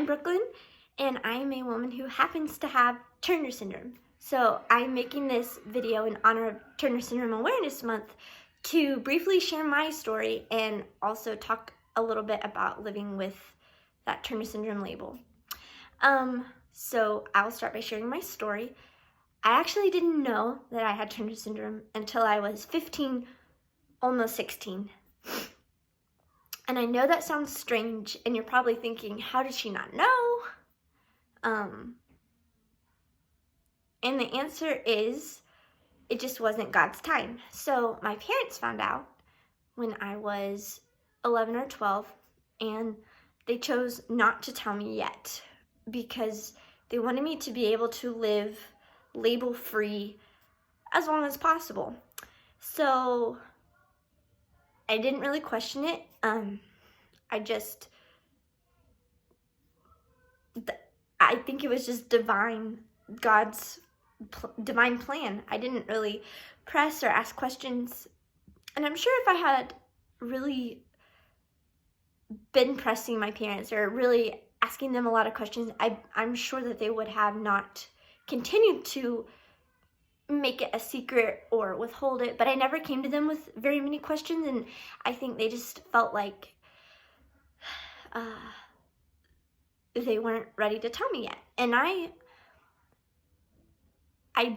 I'm Brooklyn, and I'm a woman who happens to have Turner syndrome. So I'm making this video in honor of Turner Syndrome Awareness Month to briefly share my story and also talk a little bit about living with that Turner syndrome label. So I'll start by sharing my story. I actually didn't know that I had Turner syndrome until I was 15, almost 16. And I know that sounds strange, and you're probably thinking, how did she not know? And the answer is, it just wasn't God's time. So my parents found out when I was 11 or 12, and they chose not to tell me yet because they wanted me to be able to live label-free as long as possible. So I didn't really question it. I think it was just God's divine plan. I didn't really press or ask questions. And I'm sure if I had really been pressing my parents or really asking them a lot of questions, I'm sure that they would have not continued to make it a secret or withhold it. But I never came to them with very many questions, and I think they just felt like they weren't ready to tell me yet. And I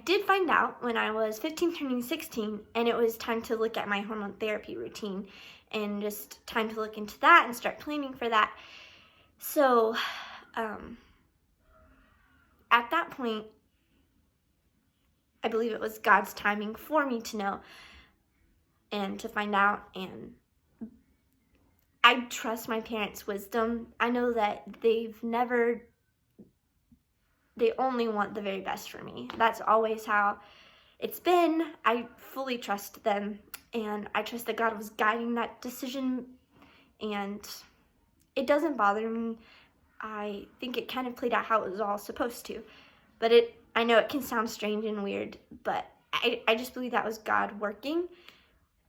did find out when I was 15 turning 16, and it was time to look at my hormone therapy routine and just time to look into that and start planning for that. So at that point, I believe it was God's timing for me to know and to find out, and I trust my parents' wisdom. I know that they only want the very best for me. That's always how it's been. I fully trust them, and I trust that God was guiding that decision, and it doesn't bother me. I think it kind of played out how it was all supposed to. But I know it can sound strange and weird, but I just believe that was God working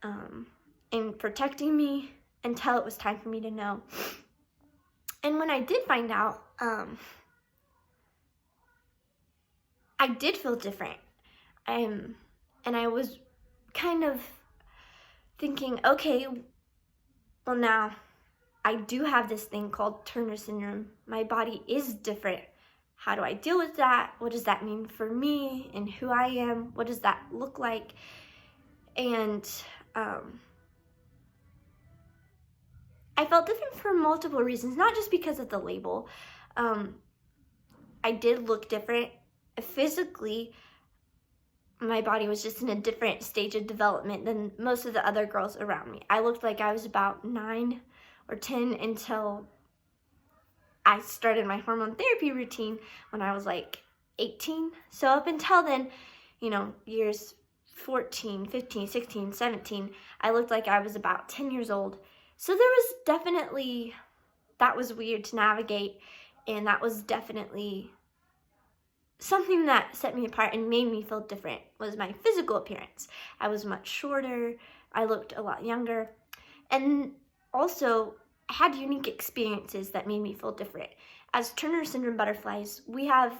and protecting me until it was time for me to know. And when I did find out, I did feel different. And I was kind of thinking, okay, well, now I do have this thing called Turner syndrome. My body is different. How do I deal with that? What does that mean for me and who I am? What does that look like? And I felt different for multiple reasons, not just because of the label. I did look different. Physically, my body was just in a different stage of development than most of the other girls around me. I looked like I was about 9 or 10 until I started my hormone therapy routine when I was like 18. So up until then, years 14, 15, 16, 17, I looked like I was about 10 years old. So there was definitely, that was weird to navigate, and that was definitely something that set me apart and made me feel different was my physical appearance. I was much shorter, I looked a lot younger, and also I had unique experiences that made me feel different. As Turner syndrome butterflies, we have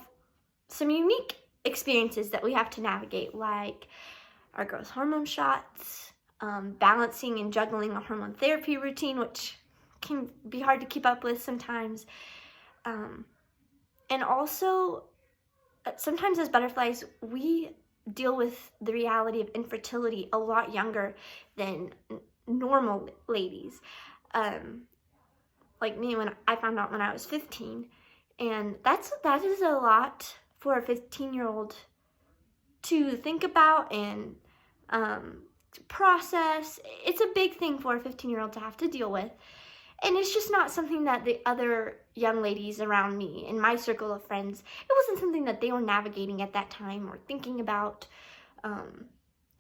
some unique experiences that we have to navigate, like our growth hormone shots, balancing and juggling a hormone therapy routine, which can be hard to keep up with sometimes. And also, sometimes as butterflies, we deal with the reality of infertility a lot younger than normal ladies. Like me, when I found out when I was 15, and that is a lot for a 15-year-old to think about and to process. It's a big thing for a 15-year-old to have to deal with, and it's just not something that the other young ladies around me in my circle of friends, it wasn't something that they were navigating at that time or thinking about.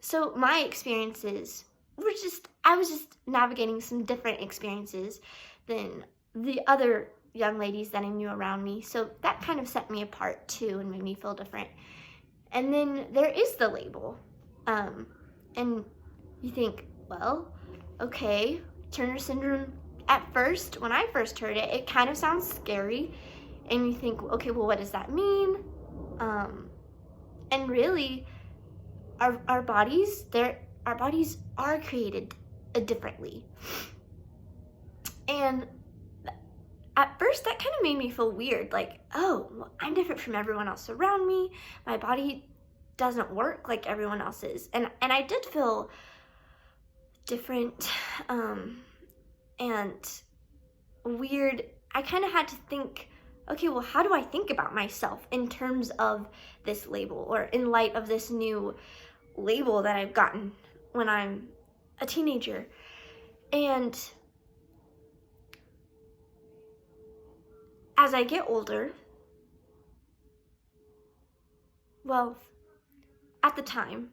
So my experiences were I was just navigating some different experiences than the other young ladies that I knew around me. So that kind of set me apart too and made me feel different. And then there is the label. And you think, well, okay, Turner syndrome, at first, when I first heard it, it kind of sounds scary. and you think, okay, well, what does that mean? And really, our bodies are created differently. And at first that kind of made me feel weird, like, oh, well, I'm different from everyone else around me. My body doesn't work like everyone else's. And I did feel different and weird. I kind of had to think, okay, well, how do I think about myself in terms of this label, or in light of this new label that I've gotten when I'm a teenager? And as I get older, well, at the time,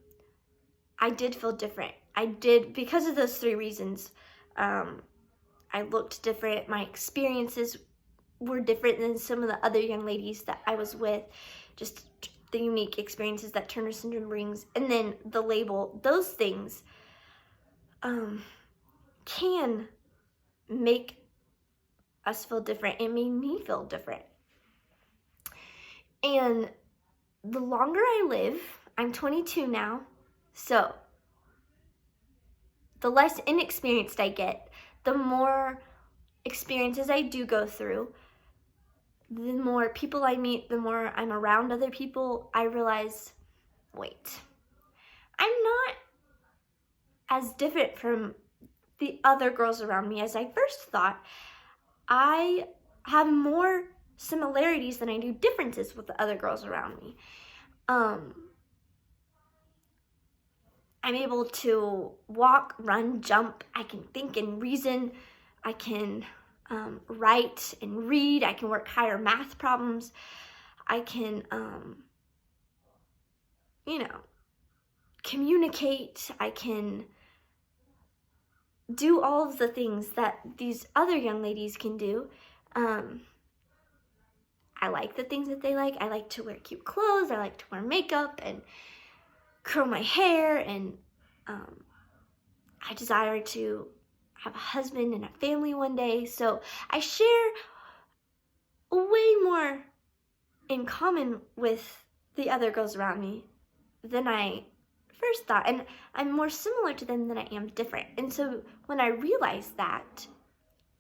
I did feel different. I did, because of those 3 reasons. I looked different. My experiences were different than some of the other young ladies that I was with. Just the unique experiences that Turner syndrome brings. And then the label, those things can make us feel different. It made me feel different. And the longer I live, I'm 22 now, so the less inexperienced I get, the more experiences I do go through, the more people I meet, the more I'm around other people, I realize, wait, I'm not as different from the other girls around me as I first thought. I have more similarities than I do differences with the other girls around me. I'm able to walk, run, jump. I can think and reason. I can write and read. I can work higher math problems. I can, communicate. I can do all of the things that these other young ladies can do. I like the things that they like. I like to wear cute clothes. I like to wear makeup and curl my hair, and I desire to have a husband and a family one day. So I share way more in common with the other girls around me than I first thought, and I'm more similar to them than I am different. And so when I realized that,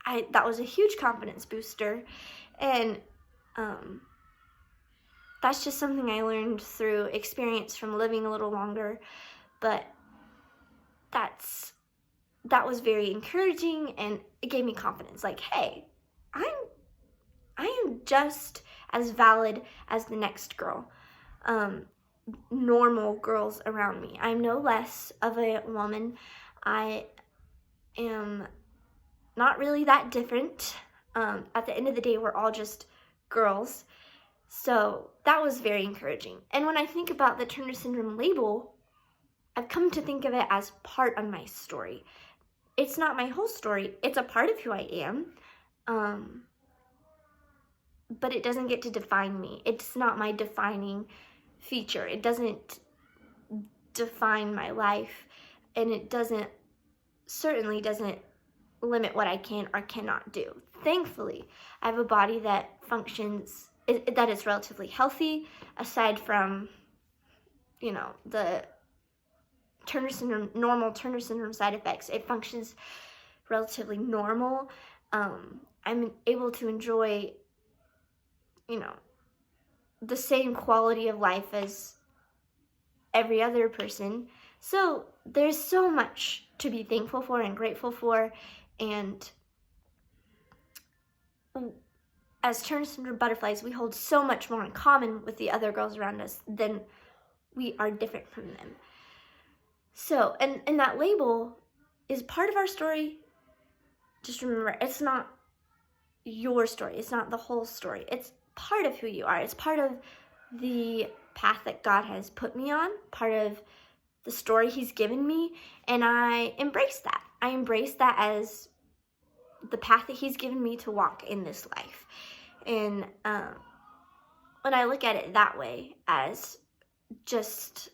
that was a huge confidence booster. And that's just something I learned through experience from living a little longer. But that was very encouraging, and it gave me confidence. Like, hey, I am just as valid as the next girl, normal girls around me. I'm no less of a woman. I am not really that different. At the end of the day, we're all just girls. So that was very encouraging. And when I think about the Turner syndrome label, I've come to think of it as part of my story. It's not my whole story. It's a part of who I am. But it doesn't get to define me. It's not my defining feature. It doesn't define my life, and it certainly doesn't limit what I can or cannot do. Thankfully, I have a body that functions, that is relatively healthy, aside from, the Turner syndrome, normal Turner syndrome side effects. It functions relatively normal. I'm able to enjoy, the same quality of life as every other person. So there's so much to be thankful for and grateful for. And as Turner syndrome butterflies, we hold so much more in common with the other girls around us than we are different from them. So, and that label is part of our story. Just remember, it's not your story. It's not the whole story. It's part of who you are. It's part of the path that God has put me on, part of the story He's given me, and I embrace that. I embrace that as the path that He's given me to walk in this life. And when I look at it that way, as just,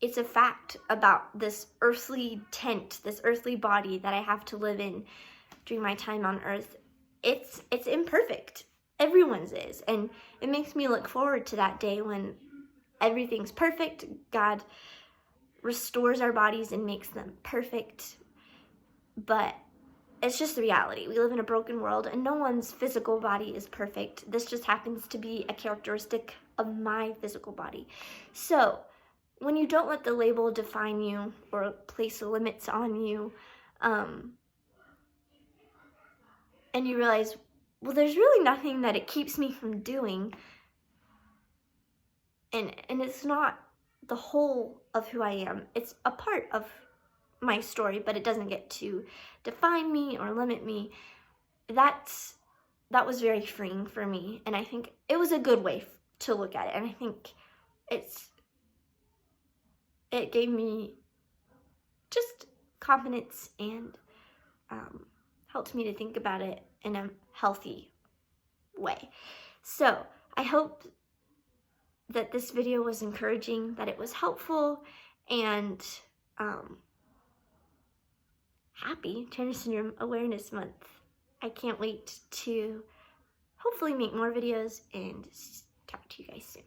it's a fact about this earthly tent, this earthly body that I have to live in during my time on earth, it's imperfect. Everyone's is. And it makes me look forward to that day when everything's perfect. God restores our bodies and makes them perfect. But it's just the reality. We live in a broken world, and no one's physical body is perfect. This just happens to be a characteristic of my physical body. So when you don't let the label define you or place limits on you, and you realize, well, there's really nothing that it keeps me from doing, and it's not the whole of who I am. It's a part of my story, but it doesn't get to define me or limit me. That was very freeing for me, and I think it was a good way to look at it, and I think it gave me just confidence and helped me to think about it in a healthy way. So I hope that this video was encouraging, that it was helpful, and happy Turner Syndrome Awareness Month. I can't wait to hopefully make more videos and talk to you guys soon.